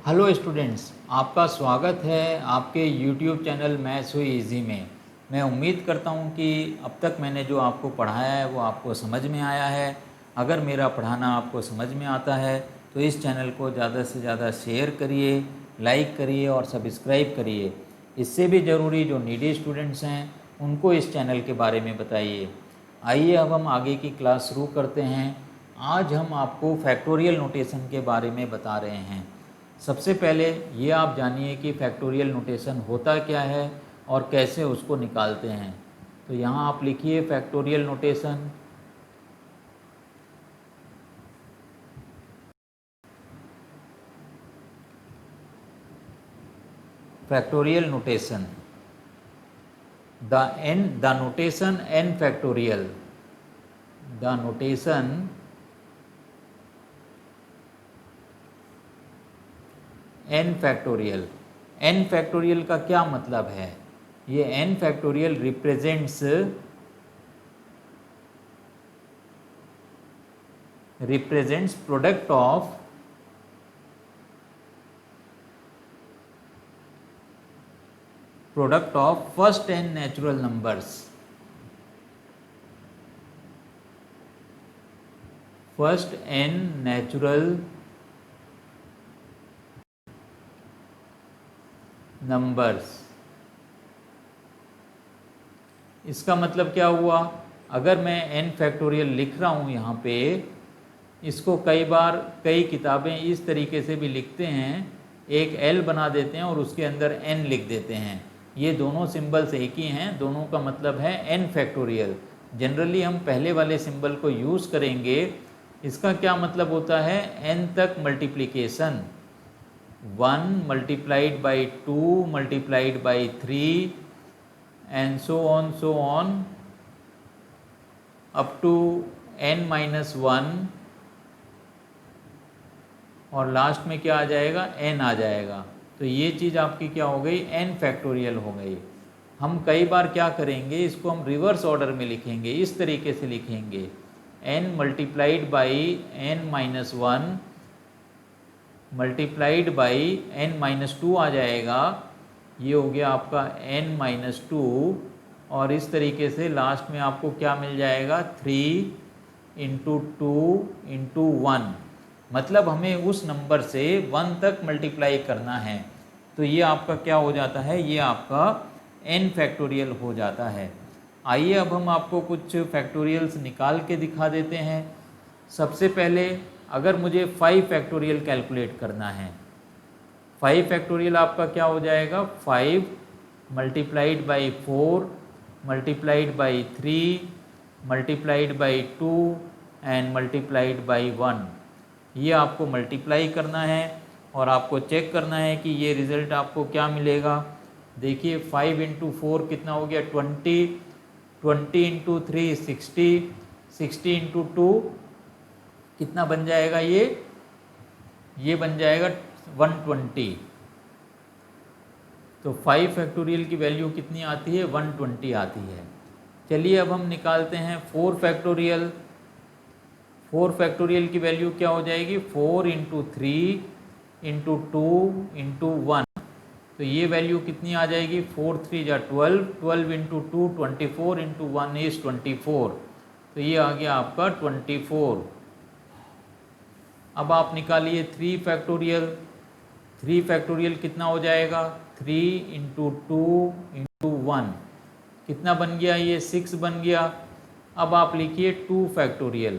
Hello students, आपका स्वागत है आपके YouTube चैनल मैथ्स हुई इजी में। मैं उम्मीद करता हूँ कि अब तक मैंने जो आपको पढ़ाया है वो आपको समझ में आया है। अगर मेरा पढ़ाना आपको समझ में आता है तो इस चैनल को ज़्यादा से ज़्यादा शेयर करिए, लाइक करिए और सब्सक्राइब करिए। इससे भी ज़रूरी जो नीडी स्टूडेंट्स हैं उनको इस चैनल के बारे में बताइए। आइए अब हम आगे की क्लास शुरू करते हैं। आज हम आपको फैक्टोरियल नोटेशन के बारे में बता रहे हैं। सबसे पहले ये आप जानिए कि फैक्टोरियल नोटेशन होता क्या है और कैसे उसको निकालते हैं। तो यहाँ आप लिखिए factorial notation. Factorial notation, the notation n factorial, the notation n factorial. n factorial का क्या मतलब है? ये n factorial represents product of first n natural numbers, first n natural numbers. इसका मतलब क्या हुआ? अगर मैं n फैक्टोरियल लिख रहा हूँ यहाँ पे, इसको कई बार कई किताबें इस तरीके से भी लिखते हैं, एक L बना देते हैं और उसके अंदर n लिख देते हैं। ये दोनों सिंबल्स एक ही हैं, दोनों का मतलब है n फैक्टोरियल। जनरली हम पहले वाले सिंबल को यूज़ करेंगे। इसका क्या मतलब होता है? n तक multiplication, 1 multiplied by 2 multiplied by 3 and so on up to n-1, और लास्ट में क्या आ जाएगा? n आ जाएगा। तो ये चीज़ आपकी क्या हो गई? n फैक्टोरियल हो गई। हम कई बार क्या करेंगे, इसको हम रिवर्स ऑर्डर में लिखेंगे, इस तरीके से लिखेंगे n multiplied by n-1 multiplied by n-2 आ जाएगा। ये हो गया आपका n-2, और इस तरीके से लास्ट में आपको क्या मिल जाएगा? 3 इंटू 2 इंटू 1। मतलब हमें उस नंबर से 1 तक मल्टीप्लाई करना है। तो ये आपका क्या हो जाता है? ये आपका n फैक्टोरियल हो जाता है। आइए अब हम आपको कुछ फैक्टोरियल्स निकाल के दिखा देते हैं। सबसे पहले अगर मुझे 5 फैक्टोरियल कैलकुलेट करना है, 5 फैक्टोरियल आपका क्या हो जाएगा? 5 multiplied by 4 multiplied by 3 multiplied by 2 and multiplied by 1। ये आपको मल्टीप्लाई करना है और आपको चेक करना है कि ये रिज़ल्ट आपको क्या मिलेगा। देखिए 5 इंटू 4 कितना हो गया? 20, 20 इंटू 3 60, 60 इंटू 2 कितना बन जाएगा? ये बन जाएगा 120। तो 5 फैक्टोरियल की वैल्यू कितनी आती है? 120 आती है। चलिए अब हम निकालते हैं 4 फैक्टोरियल। 4 फैक्टोरियल की वैल्यू क्या हो जाएगी? 4 इंटू 3 इंटू 2 इंटू 1। तो ये वैल्यू कितनी आ जाएगी? 4 3 जा 12, 12 इंटू 2 24 इंटू 1 इज 24। तो ये आ गया आपका 24। अब आप निकालिए 3 फैक्टोरियल। 3 फैक्टोरियल कितना हो जाएगा? 3 इंटू 2 इंटू 1 कितना बन गया? ये 6 बन गया। अब आप लिखिए 2 फैक्टोरियल।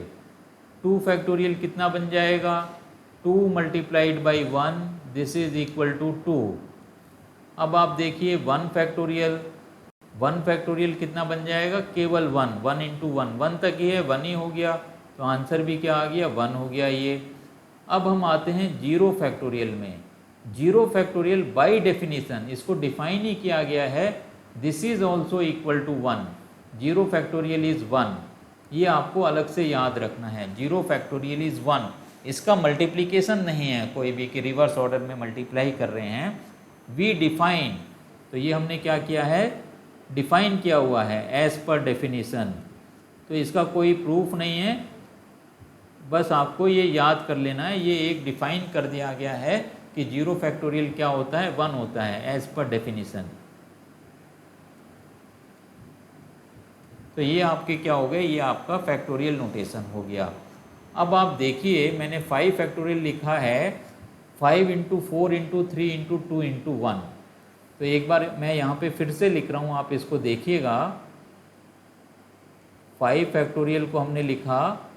2 फैक्टोरियल कितना बन जाएगा? 2 multiplied by 1 this is equal to 2। अब आप देखिए 1 फैक्टोरियल। 1 फैक्टोरियल कितना बन जाएगा? केवल 1, 1 इंटू 1, 1 तक ही है, 1 ही हो गया। तो आंसर भी क्या आ गया? 1 हो गया ये। अब हम आते हैं 0 फैक्टोरियल में। 0 फैक्टोरियल बाई डेफिनेशन इसको डिफाइन ही किया गया है, this is also equal to 1। 0 factorial is 1। ये आपको अलग से याद रखना है। 0 फैक्टोरियल इज 1। इसका मल्टीप्लिकेशन नहीं है कोई भी कि रिवर्स ऑर्डर में मल्टीप्लाई कर रहे हैं। वी डिफाइन, तो ये हमने क्या किया है? डिफाइन किया हुआ है एज पर डेफिनेशन। तो इसका कोई प्रूफ नहीं है, बस आपको ये याद कर लेना है, ये एक डिफाइन कर दिया गया है कि 0 फैक्टोरियल क्या होता है, 1 होता है एज पर डेफिनेशन। तो ये आपके क्या हो गए, ये आपका फैक्टोरियल नोटेशन हो गया। अब आप देखिए मैंने 5 फैक्टोरियल लिखा है, 5 इंटू 4 इंटू 3 इंटू 2 इंटू 1। तो एक बार मैं यहाँ पे फिर से लिख रहा हूँ, आप इसको देखिएगा। 5 फैक्टोरियल को हमने लिखा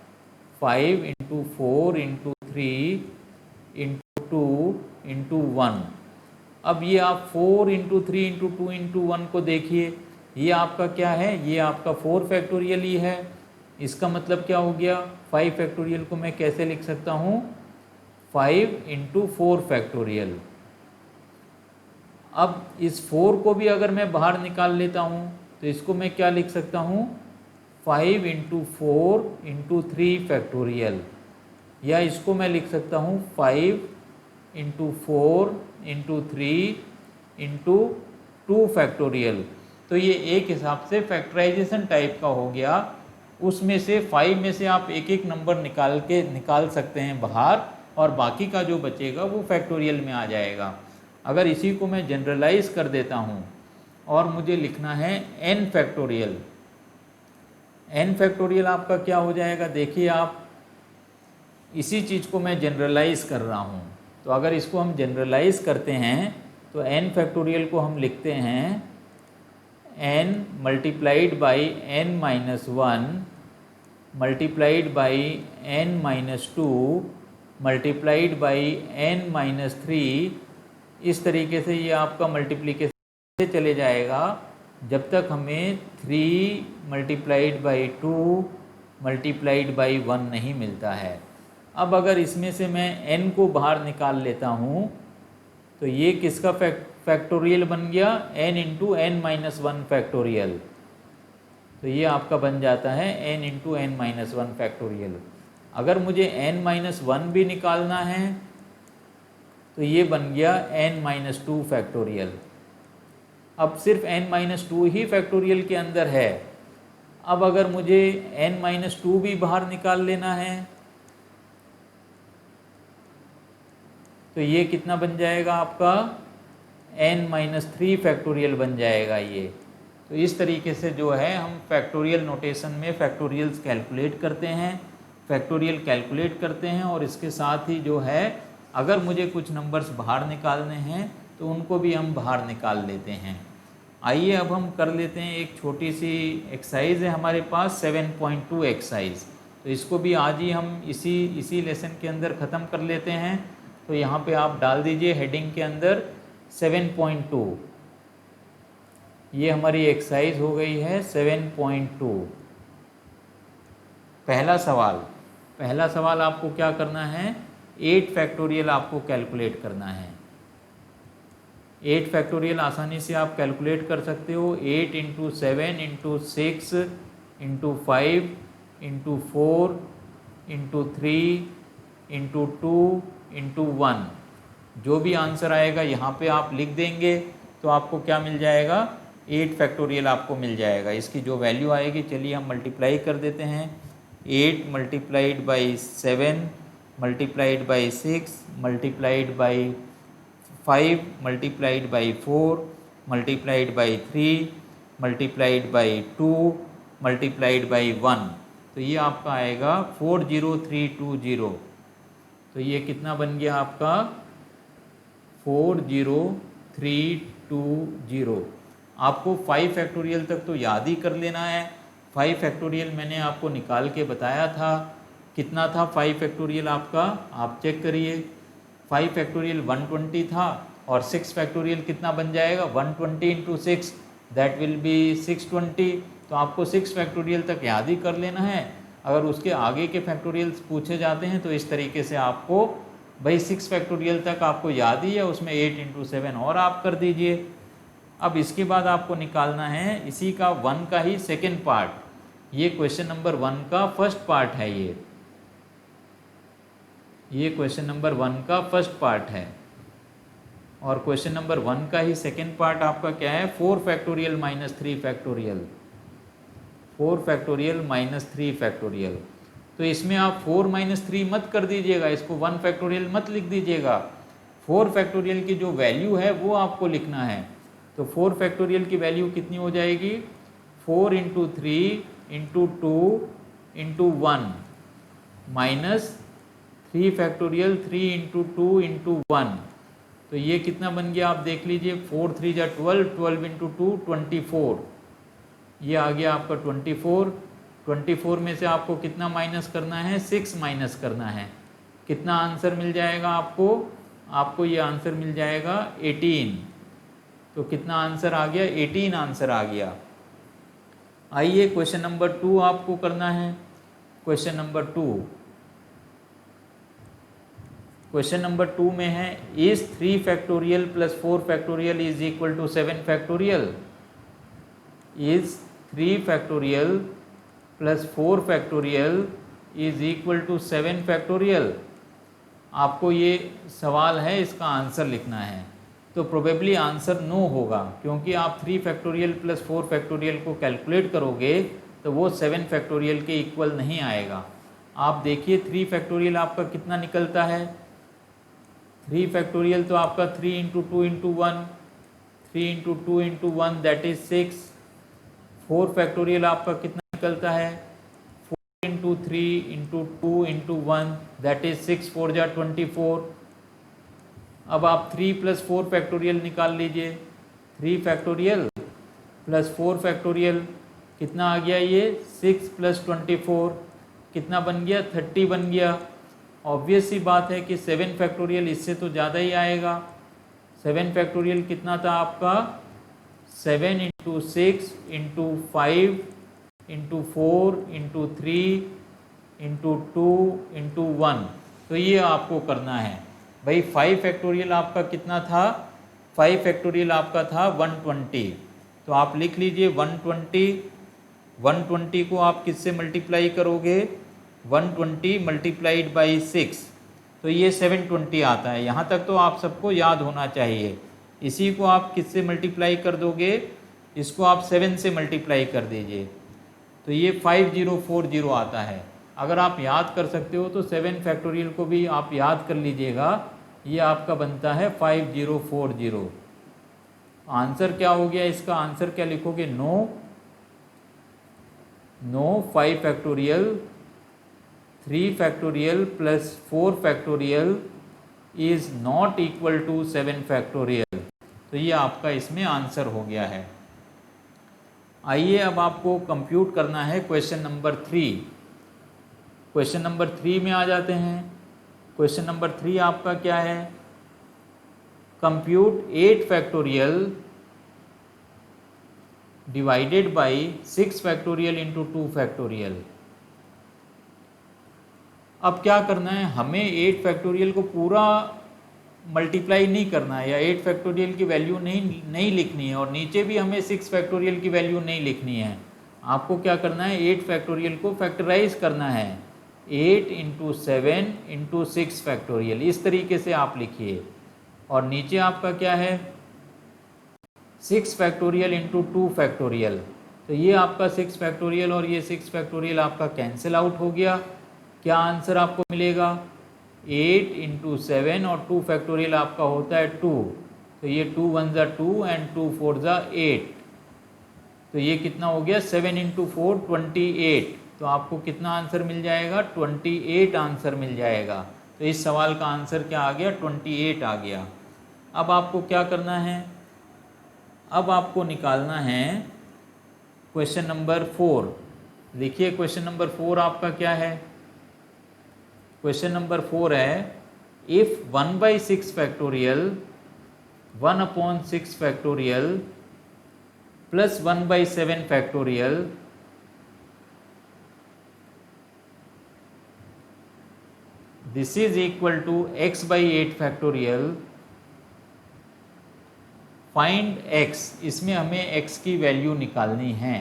5 इंटू 4 इंटू 3 इंटू 2 इंटू 1। अब ये आप 4 इंटू 3 इंटू 2 इंटू 1 को देखिए, ये आपका क्या है, ये आपका 4 फैक्टोरियल ही है। इसका मतलब क्या हो गया, 5 फैक्टोरियल को मैं कैसे लिख सकता हूँ, 5 इंटू 4 फैक्टोरियल। अब इस 4 को भी अगर मैं बाहर निकाल लेता हूँ तो इसको मैं क्या लिख सकता हूँ, 5 इंटू 4 इंटू 3 फैक्टोरियल, या इसको मैं लिख सकता हूँ 5 इंटू 4 इंटू 3 इंटू 2 फैक्टोरियल। तो ये एक हिसाब से फैक्टराइजेशन टाइप का हो गया। उसमें से 5 में से आप एक एक नंबर निकाल सकते हैं बाहर, और बाकी का जो बचेगा वो फैक्टोरियल में आ जाएगा। अगर इसी को मैं जनरलाइज कर देता हूँ और मुझे लिखना है n फैक्टोरियल, n फैक्टोरियल आपका क्या हो जाएगा, देखिए आप इसी चीज़ को मैं जनरलाइज कर रहा हूँ। तो अगर इसको हम जनरलाइज करते हैं तो n फैक्टोरियल को हम लिखते हैं n multiplied by n minus 1 multiplied by n minus 2 multiplied by n minus 3। इस तरीके से ये आपका मल्टीप्लिकेशन से चले जाएगा जब तक हमें 3 मल्टीप्लाइड बाई 2 मल्टीप्लाइड बाई 1 नहीं मिलता है। अब अगर इसमें से मैं n को बाहर निकाल लेता हूँ तो ये किसका फैक्टोरियल बन गया, n into n minus 1 factorial. तो ये आपका बन जाता है n into n minus 1 factorial. अगर मुझे n माइनस 1 भी निकालना है तो ये बन गया n माइनस 2 फैक्टोरियल। अब सिर्फ n माइनस 2 ही फैक्टोरियल के अंदर है। अब अगर मुझे n माइनस 2 भी बाहर निकाल लेना है तो ये कितना बन जाएगा आपका, n माइनस 3 फैक्टोरियल बन जाएगा ये। तो इस तरीके से जो है हम फैक्टोरियल नोटेशन में फैक्टोरियल्स कैलकुलेट करते हैं, फैक्टोरियल कैलकुलेट करते हैं, और इसके साथ ही जो है अगर मुझे कुछ नंबर्स बाहर निकालने हैं तो उनको भी हम बाहर निकाल लेते हैं। आइए अब हम कर लेते हैं, एक छोटी सी एक्सरसाइज है हमारे पास 7.2 एक्सरसाइज। तो इसको भी आज ही हम इसी लेसन के अंदर ख़त्म कर लेते हैं। तो यहाँ पे आप डाल दीजिए हेडिंग के अंदर 7.2। ये हमारी एक्सरसाइज हो गई है 7.2। पहला सवाल आपको क्या करना है, 8 फैक्टोरियल आपको कैलकुलेट करना है। 8 फैक्टोरियल आसानी से आप कैलकुलेट कर सकते हो। 8 into 7 into 6 into 5 into 4 into 3 into 2 into 1। जो भी आंसर आएगा यहाँ पे आप लिख देंगे तो आपको क्या मिल जाएगा, 8 फैक्टोरियल आपको मिल जाएगा। इसकी जो वैल्यू आएगी, चलिए हम मल्टीप्लाई कर देते हैं। 8 multiplied by 7 multiplied by 6 multiplied by 5 multiplied by 4 multiplied by 3 multiplied by 2 multiplied by 1। तो ये आपका आएगा 40320। तो ये कितना बन गया आपका, 40320। आपको 5 फैक्टोरियल तक तो याद ही कर लेना है। 5 फैक्टोरियल मैंने आपको निकाल के बताया था, कितना था 5 फैक्टोरियल आपका, आप चेक करिए। 5 फैक्टोरियल 120 था, और 6 फैक्टोरियल कितना बन जाएगा, 120 इंटू 6 दैट विल बी 620। तो आपको 6 फैक्टोरियल तक याद ही कर लेना है। अगर उसके आगे के फैक्टोरियल्स पूछे जाते हैं तो इस तरीके से आपको भाई 6 फैक्टोरियल तक आपको याद ही है, उसमें 8 इंटू 7 और आप कर दीजिए। अब इसके बाद आपको निकालना है इसी का 1 का ही सेकेंड पार्ट। ये क्वेश्चन नंबर 1 का फर्स्ट पार्ट है। ये क्वेश्चन नंबर 1 का फर्स्ट पार्ट है, और क्वेश्चन नंबर 1 का ही सेकेंड पार्ट आपका क्या है, 4 factorial minus 3 factorial. 4 factorial minus 3 factorial. तो इसमें आप 4 माइनस 3 मत कर दीजिएगा, इसको 1 फैक्टोरियल मत लिख दीजिएगा। 4 फैक्टोरियल की जो वैल्यू है वो आपको लिखना है। तो 4 फैक्टोरियल की वैल्यू कितनी हो जाएगी, 4 into 3 into 2 into 1 minus 3 factorial 3 into 2 into 1। तो ये कितना बन गया आप देख लीजिए, 4 3 जा 12, 12 इंटू 2 24, ये आ गया आपका 24। 24 में से आपको कितना माइनस करना है, 6 माइनस करना है। कितना आंसर मिल जाएगा आपको, आपको ये आंसर मिल जाएगा 18। तो कितना आंसर आ गया, 18 आंसर आ गया। आइए क्वेश्चन नंबर 2 आपको करना है। क्वेश्चन नंबर 2, क्वेश्चन नंबर 2 में है is 3 factorial plus 4 factorial is equal to 7 factorial. Is 3 factorial plus 4 factorial is equal to 7 factorial. आपको ये सवाल है, इसका आंसर लिखना है। तो प्रोबेबली आंसर नो होगा, क्योंकि आप 3 फैक्टोरियल प्लस 4 फैक्टोरियल को कैलकुलेट करोगे तो वो 7 फैक्टोरियल के इक्वल नहीं आएगा। आप देखिए 3 फैक्टोरियल आपका कितना निकलता है, 3 फैक्टोरियल तो आपका 3 into 2 into 1, 3 into 2 into 1 that is 6। 4 factorial आपका कितना निकलता है, 4 into 3 into 2 into 1 that is 6 4 जा 24। अब आप 3 प्लस 4 फैक्टोरियल निकाल लीजिए। 3 फैक्टोरियल प्लस 4 फैक्टोरियल कितना आ गया, ये 6 प्लस 24 कितना बन गया, 30 बन गया। ऑब्वियस सी बात है कि 7 फैक्टोरियल इससे तो ज़्यादा ही आएगा। 7 फैक्टोरियल कितना था आपका, 7 into 6 into 5 into 4 into 3 into 2 into 1। तो ये आपको करना है भाई। 5 फैक्टोरियल आपका कितना था, 5 फैक्टोरियल आपका था 120। तो आप लिख लीजिए 120। 120 को आप किससे मल्टीप्लाई करोगे, 120 मल्टीप्लाइड बाई 6, तो ये 720 आता है। यहाँ तक तो आप सबको याद होना चाहिए। इसी को आप किससे मल्टीप्लाई कर दोगे, इसको आप 7 से मल्टीप्लाई कर दीजिए, तो ये 5040 आता है। अगर आप याद कर सकते हो तो 7 फैक्टोरियल को भी आप याद कर लीजिएगा। ये आपका बनता है 5040। आंसर क्या हो गया, इसका आंसर क्या लिखोगे, no 5 factorial 3 factorial plus 4 factorial is not equal to 7 factorial. तो ये आपका इसमें आंसर हो गया है। आइए अब आपको कंप्यूट करना है क्वेश्चन नंबर 3। क्वेश्चन नंबर 3 में आ जाते हैं। क्वेश्चन नंबर 3 आपका क्या है, compute 8 factorial divided by 6 factorial into 2 factorial. अब क्या करना है, हमें 8 फैक्टोरियल को पूरा मल्टीप्लाई नहीं करना है, या 8 फैक्टोरियल की वैल्यू नहीं लिखनी है, और नीचे भी हमें 6 फैक्टोरियल की वैल्यू नहीं लिखनी है। आपको क्या करना है, 8 फैक्टोरियल को फैक्टराइज करना है। 8 इंटू 7 इंटू 6 फैक्टोरियल, इस तरीके से आप लिखिए। और नीचे आपका क्या है, 6 फैक्टोरियल इंटू 2 फैक्टोरियल। तो ये आपका 6 फैक्टोरियल और ये 6 फैक्टोरियल आपका कैंसिल आउट हो गया। क्या आंसर आपको मिलेगा, 8 इंटू 7 और 2 फैक्टोरियल आपका होता है 2, तो ये 2 1 जा 2 एंड 2 4 जा 8। तो ये कितना हो गया, 7 इंटू 4 28। तो आपको कितना आंसर मिल जाएगा, 28 आंसर मिल जाएगा। तो इस सवाल का आंसर क्या आ गया, 28 आ गया। अब आपको क्या करना है, अब आपको निकालना है क्वेश्चन नंबर 4। देखिए क्वेश्चन नंबर 4 आपका क्या है, क्वेश्चन नंबर 4 है if 1/6 factorial 1/6 factorial plus 1/7 factorial this is equal to x/8 factorial, find x। इसमें हमें x की वैल्यू निकालनी है।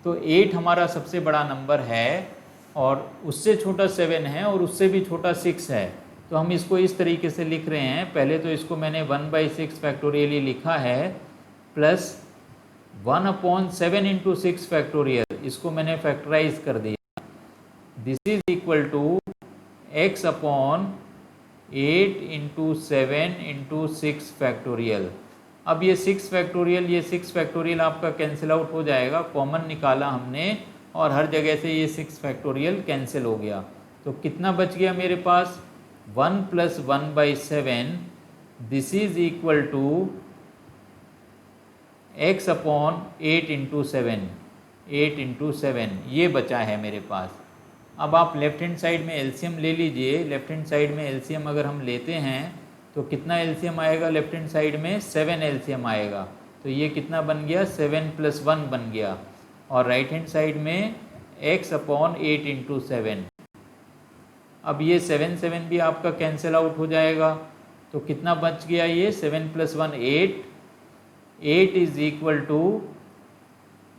तो 8 हमारा सबसे बड़ा नंबर है, और उससे छोटा 7 है, और उससे भी छोटा 6 है। तो हम इसको इस तरीके से लिख रहे हैं। पहले तो इसको मैंने 1/6 फैक्टोरियल ही लिखा है, प्लस 1/7 इंटू 6 फैक्टोरियल, इसको मैंने फैक्टराइज कर दिया। This is equal to x/8 8 into 7 into 6 factorial. अब ये 6 फैक्टोरियल, ये 6 फैक्टोरियल आपका कैंसिल आउट हो जाएगा, कॉमन निकाला हमने और हर जगह से ये 6 फैक्टोरियल कैंसिल हो गया। तो कितना बच गया मेरे पास? 1 + 1/7, this is equal to x upon 8 into 7, 8 into 7 ये बचा है मेरे पास। अब आप लेफ्ट हैंड साइड में एलसीएम ले लीजिए। लेफ्ट हैंड साइड में एलसीएम अगर हम लेते हैं तो कितना एलसीएम आएगा? लेफ्ट हैंड साइड में 7 एलसीएम आएगा। तो ये कितना बन गया? 7 + 1 बन गया। और राइट हैंड साइड में x अपॉन 8 इंटू 7। अब ये 7 भी आपका कैंसिल आउट हो जाएगा। तो कितना बच गया? ये 7 + 1 8, 8 is equal to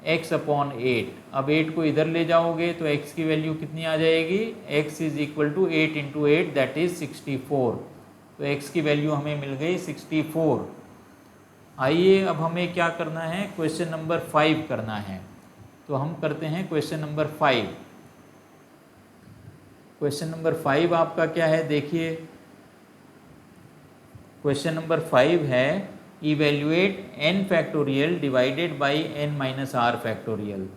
x upon 8। अब 8 को इधर ले जाओगे तो x की वैल्यू कितनी आ जाएगी? x is equal to 8 into 8, that is 64। तो x की वैल्यू हमें मिल गई 64। आइए अब हमें क्या करना है? क्वेश्चन नंबर 5 करना है। तो हम करते हैं क्वेश्चन नंबर 5। क्वेश्चन नंबर 5 आपका क्या है? देखिए, क्वेश्चन नंबर 5 है evaluate n factorial divided by n minus r factorial.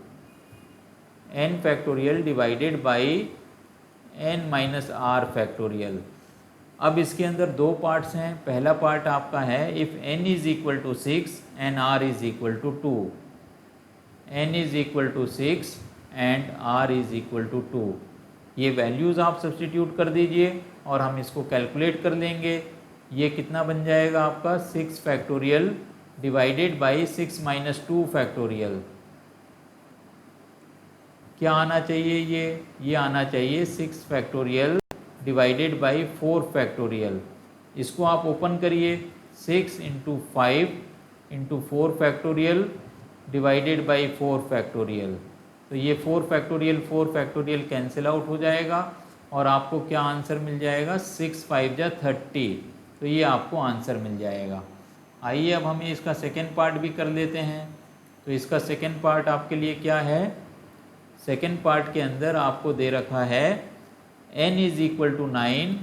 n factorial divided by n minus r factorial. अब इसके अंदर दो पार्ट्स हैं। पहला पार्ट आपका है if n is equal to 6 and r is equal to 2, n is equal to 6 and r is equal to 2। ये values आप सब्सटीट्यूट कर दीजिए और हम इसको कैलकुलेट कर लेंगे। ये कितना बन जाएगा आपका? 6 factorial divided by 6 minus 2 factorial. क्या आना चाहिए? ये आना चाहिए 6 फैक्टोरियल डिवाइडेड बाई 4 फैक्टोरियल। इसको आप ओपन करिए, 6 into 5 into 4 factorial divided by 4 factorial. तो ये 4 फैक्टोरियल कैंसिल आउट हो जाएगा और आपको क्या आंसर मिल जाएगा? 6 5 जा 30। तो ये आपको आंसर मिल जाएगा। आइए अब हमें इसका सेकेंड पार्ट भी कर लेते हैं। तो इसका सेकेंड पार्ट आपके लिए क्या है? सेकेंड पार्ट के अंदर आपको दे रखा है n is equal to 9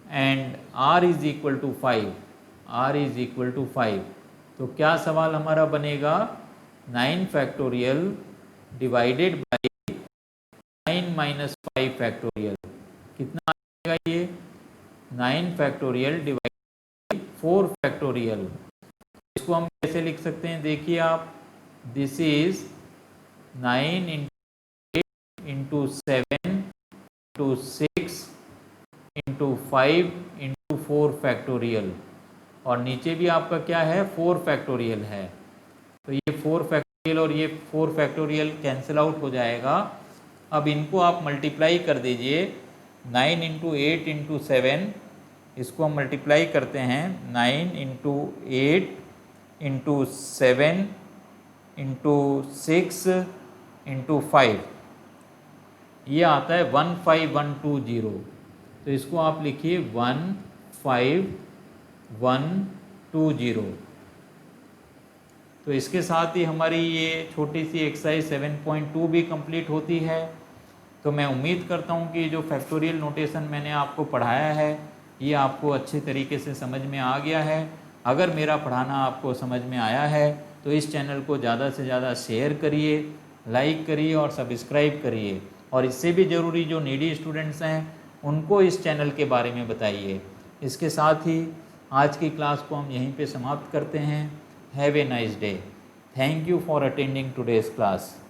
and r is equal to 5, r is equal to 5। तो क्या सवाल हमारा बनेगा? 9 factorial divided by 9 minus 5 factorial. कितना आएगा ये? 9 फैक्टोरियल डिवाइडेड बाई 4 फैक्टोरियल। इसको हम कैसे लिख सकते हैं? देखिए आप, this is 9 into 7 into 6 into 5 into 4 factorial. और नीचे भी आपका क्या है? 4 फैक्टोरियल है। तो ये 4 फैक्टोरियल और ये 4 फैक्टोरियल कैंसिल आउट हो जाएगा। अब इनको आप मल्टीप्लाई कर दीजिए। 9 इंटू 8 इंटू 7, इसको हम मल्टीप्लाई करते हैं। 9 इंटू 8 इंटू 7 इंटू 6 इंटू 5, ये आता है 15120। तो इसको आप लिखिए 15120। तो इसके साथ ही हमारी ये छोटी सी एक्सरसाइज 7.2 भी कंप्लीट होती है। तो मैं उम्मीद करता हूँ कि जो फैक्टोरियल नोटेशन मैंने आपको पढ़ाया है ये आपको अच्छे तरीके से समझ में आ गया है। अगर मेरा पढ़ाना आपको समझ में आया है तो इस चैनल को ज़्यादा से ज़्यादा शेयर करिए, लाइक करिए और सब्सक्राइब करिए। और इससे भी ज़रूरी जो नीडी स्टूडेंट्स हैं उनको इस चैनल के बारे में बताइए। इसके साथ ही आज की क्लास को हम यहीं पे समाप्त करते हैं। Have a nice day. Thank you for attending today's class.